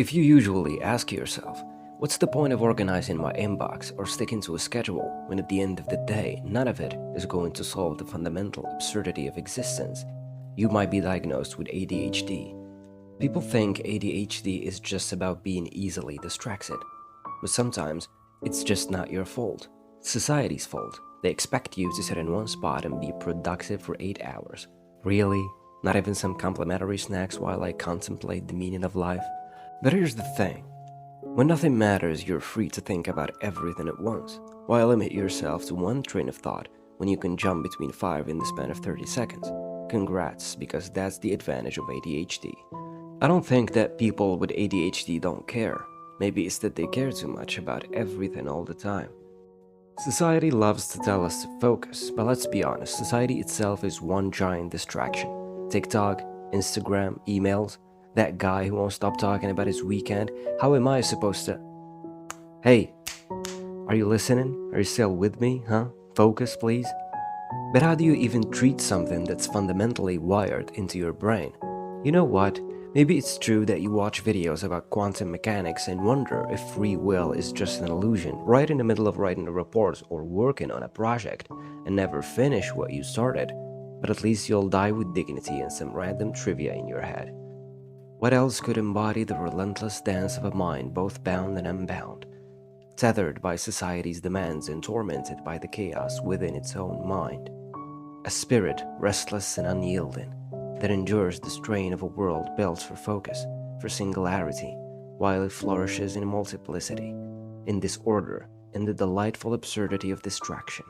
If you usually ask yourself, what's the point of organizing my inbox or sticking to a schedule when at the end of the day, none of it is going to solve the fundamental absurdity of existence, you might be diagnosed with ADHD. People think ADHD is just about being easily distracted, but sometimes it's just not your fault. It's society's fault. They expect you to sit in one spot and be productive for 8 hours. Really? Not even some complimentary snacks while I contemplate the meaning of life? But here's the thing. When nothing matters, you're free to think about everything at once. Why limit yourself to one train of thought when you can jump between 5 in the span of 30 seconds? Congrats, because that's the advantage of ADHD. I don't think that people with ADHD don't care. Maybe it's that they care too much about everything all the time. Society loves to tell us to focus, but let's be honest, society itself is one giant distraction. TikTok, Instagram, emails, that guy who won't stop talking about his weekend. How am I supposed to... Hey, are you listening? Are you still with me, huh? Focus, please. But how do you even treat something that's fundamentally wired into your brain? You know what? Maybe it's true that you watch videos about quantum mechanics and wonder if free will is just an illusion right in the middle of writing a report or working on a project and never finish what you started. But at least you'll die with dignity and some random trivia in your head. What else could embody the relentless dance of a mind both bound and unbound, tethered by society's demands and tormented by the chaos within its own mind? A spirit restless and unyielding, that endures the strain of a world built for focus, for singularity, while it flourishes in multiplicity, in disorder, in the delightful absurdity of distraction.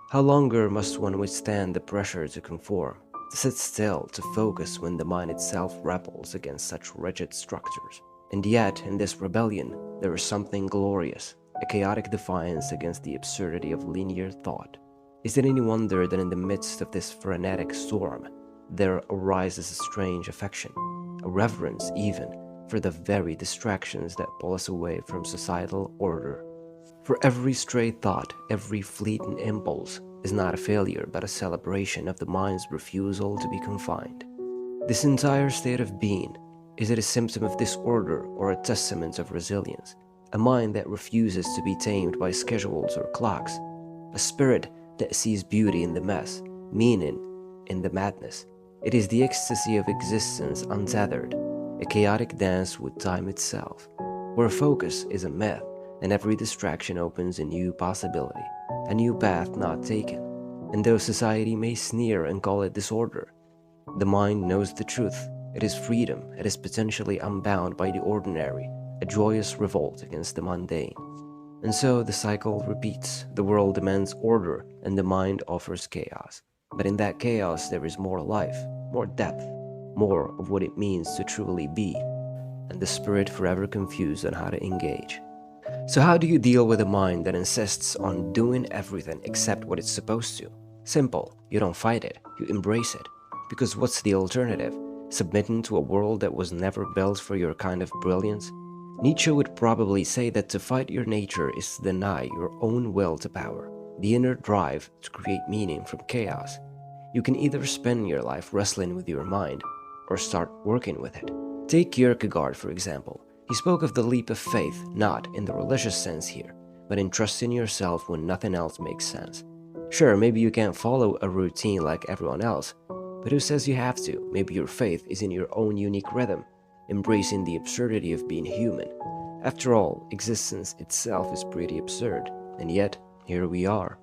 How longer must one withstand the pressure to conform, to sit still, to focus when the mind itself rebels against such rigid structures? And yet, in this rebellion, there is something glorious, a chaotic defiance against the absurdity of linear thought. Is it any wonder that in the midst of this frenetic storm, there arises a strange affection, a reverence even, for the very distractions that pull us away from societal order? For every stray thought, every fleeting impulse is not a failure but a celebration of the mind's refusal to be confined. This entire state of being, is it a symptom of disorder or a testament of resilience? A mind that refuses to be tamed by schedules or clocks? A spirit that sees beauty in the mess, meaning in the madness? It is the ecstasy of existence untethered, a chaotic dance with time itself, where focus is a myth and every distraction opens a new possibility, a new path not taken. And though society may sneer and call it disorder, the mind knows the truth. It is freedom. It is potentially unbound by the ordinary, a joyous revolt against the mundane. And so the cycle repeats. The world demands order and the mind offers chaos. But in that chaos there is more life, more depth, more of what it means to truly be, and the spirit forever confused on how to engage. So how do you deal with a mind that insists on doing everything except what it's supposed to? Simple. You don't fight it, you embrace it. Because what's the alternative? Submitting to a world that was never built for your kind of brilliance? Nietzsche would probably say that to fight your nature is to deny your own will to power, the inner drive to create meaning from chaos. You can either spend your life wrestling with your mind or start working with it. Take Kierkegaard, for example. He spoke of the leap of faith, not in the religious sense here, but in trusting yourself when nothing else makes sense. Sure, maybe you can't follow a routine like everyone else, but who says you have to? Maybe your faith is in your own unique rhythm, embracing the absurdity of being human. After all, existence itself is pretty absurd, and yet, here we are.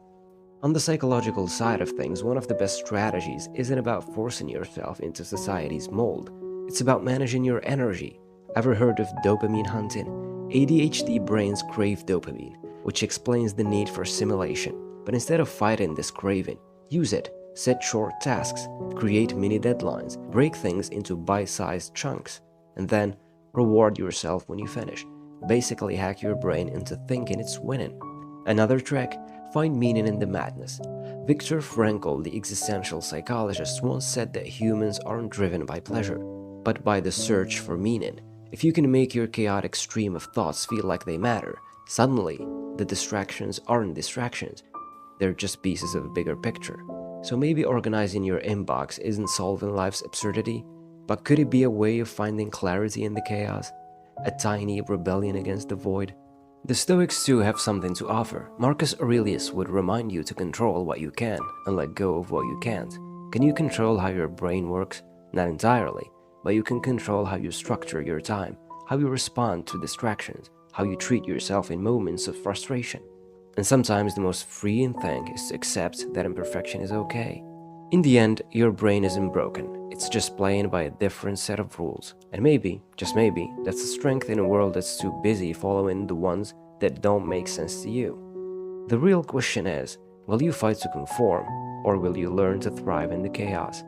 On the psychological side of things, one of the best strategies isn't about forcing yourself into society's mold. It's about managing your energy. Ever heard of dopamine hunting? ADHD brains crave dopamine, which explains the need for simulation. But instead of fighting this craving, use it. Set short tasks, create mini deadlines, break things into bite-sized chunks, and then reward yourself when you finish. Basically hack your brain into thinking it's winning. Another trick? Find meaning in the madness. Viktor Frankl, the existential psychologist, once said that humans aren't driven by pleasure, but by the search for meaning. If you can make your chaotic stream of thoughts feel like they matter, suddenly the distractions aren't distractions. They're just pieces of a bigger picture. So maybe organizing your inbox isn't solving life's absurdity, but could it be a way of finding clarity in the chaos? a tiny rebellion against the void. The Stoics too have something to offer. Marcus Aurelius would remind you to control what you can and let go of what you can't. Can you control how your brain works? Not entirely, but you can control how you structure your time, how you respond to distractions, how you treat yourself in moments of frustration. And sometimes the most freeing thing is to accept that imperfection is okay. In the end, your brain isn't broken, it's just playing by a different set of rules. And maybe, just maybe, that's a strength in a world that's too busy following the ones that don't make sense to you. The real question is, will you fight to conform, or will you learn to thrive in the chaos?